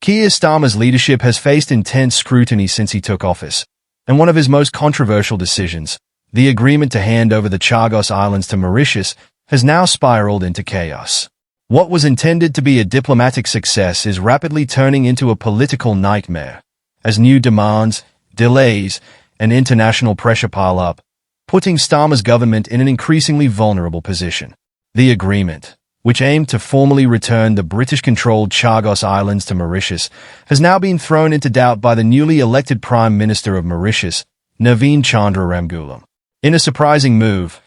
Keir Starmer's leadership has faced intense scrutiny since he took office, and one of his most controversial decisions, the agreement to hand over the Chagos Islands to Mauritius, has now spiraled into chaos. What was intended to be a diplomatic success is rapidly turning into a political nightmare, as new demands, delays, and international pressure pile up, putting Starmer's government in an increasingly vulnerable position. The agreement, which aimed to formally return the British-controlled Chagos Islands to Mauritius, has now been thrown into doubt by the newly elected Prime Minister of Mauritius, Naveen Chandra Ramgoolam. In a surprising move,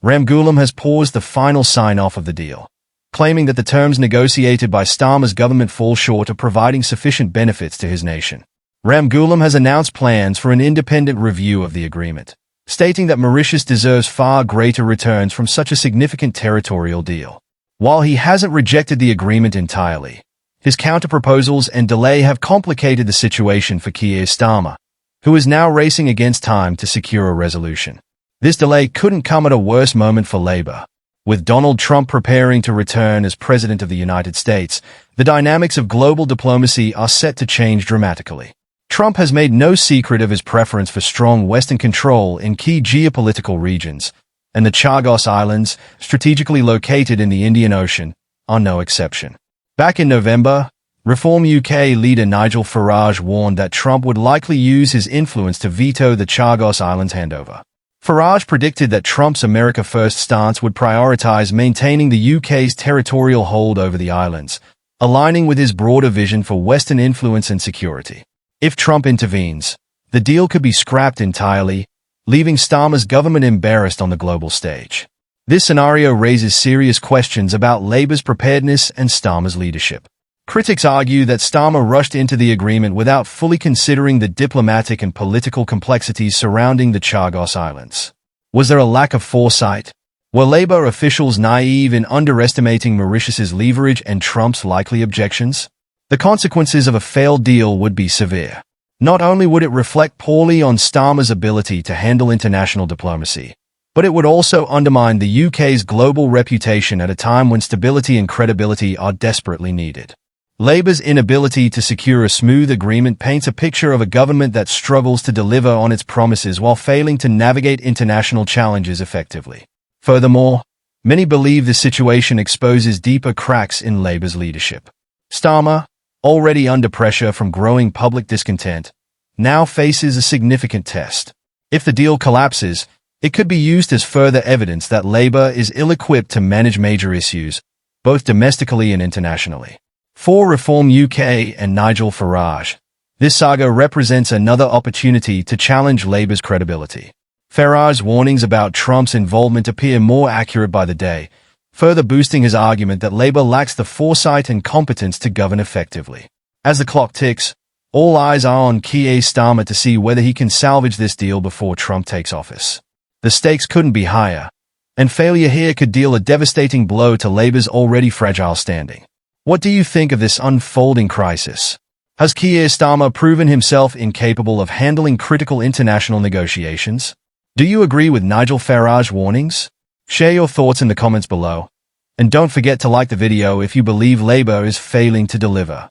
Ramgoolam has paused the final sign-off of the deal, claiming that the terms negotiated by Starmer's government fall short of providing sufficient benefits to his nation. Ramgoolam has announced plans for an independent review of the agreement, stating that Mauritius deserves far greater returns from such a significant territorial deal. While he hasn't rejected the agreement entirely, his counterproposals and delay have complicated the situation for Keir Starmer, who is now racing against time to secure a resolution. This delay couldn't come at a worse moment for Labour. With Donald Trump preparing to return as President of the United States, the dynamics of global diplomacy are set to change dramatically. Trump has made no secret of his preference for strong Western control in key geopolitical regions, and the Chagos Islands, strategically located in the Indian Ocean, are no exception. Back in November, Reform UK leader Nigel Farage warned that Trump would likely use his influence to veto the Chagos Islands handover. Farage predicted that Trump's America First stance would prioritize maintaining the UK's territorial hold over the islands, aligning with his broader vision for Western influence and security. If Trump intervenes, the deal could be scrapped entirely, leaving Starmer's government embarrassed on the global stage. This scenario raises serious questions about Labour's preparedness and Starmer's leadership. Critics argue that Starmer rushed into the agreement without fully considering the diplomatic and political complexities surrounding the Chagos Islands. Was there a lack of foresight? Were Labour officials naive in underestimating Mauritius's leverage and Trump's likely objections? The consequences of a failed deal would be severe. Not only would it reflect poorly on Starmer's ability to handle international diplomacy, but it would also undermine the UK's global reputation at a time when stability and credibility are desperately needed. Labour's inability to secure a smooth agreement paints a picture of a government that struggles to deliver on its promises while failing to navigate international challenges effectively. Furthermore, many believe this situation exposes deeper cracks in Labour's leadership. Starmer, already under pressure from growing public discontent, now faces a significant test. If the deal collapses, it could be used as further evidence that Labour is ill-equipped to manage major issues, both domestically and internationally. For Reform UK and Nigel Farage, this saga represents another opportunity to challenge Labour's credibility. Farage's warnings about Trump's involvement appear more accurate by the day, further boosting his argument that Labour lacks the foresight and competence to govern effectively. As the clock ticks, all eyes are on Keir Starmer to see whether he can salvage this deal before Trump takes office. The stakes couldn't be higher, and failure here could deal a devastating blow to Labour's already fragile standing. What do you think of this unfolding crisis? Has Keir Starmer proven himself incapable of handling critical international negotiations? Do you agree with Nigel Farage's warnings? Share your thoughts in the comments below, and don't forget to like the video if you believe Labour is failing to deliver.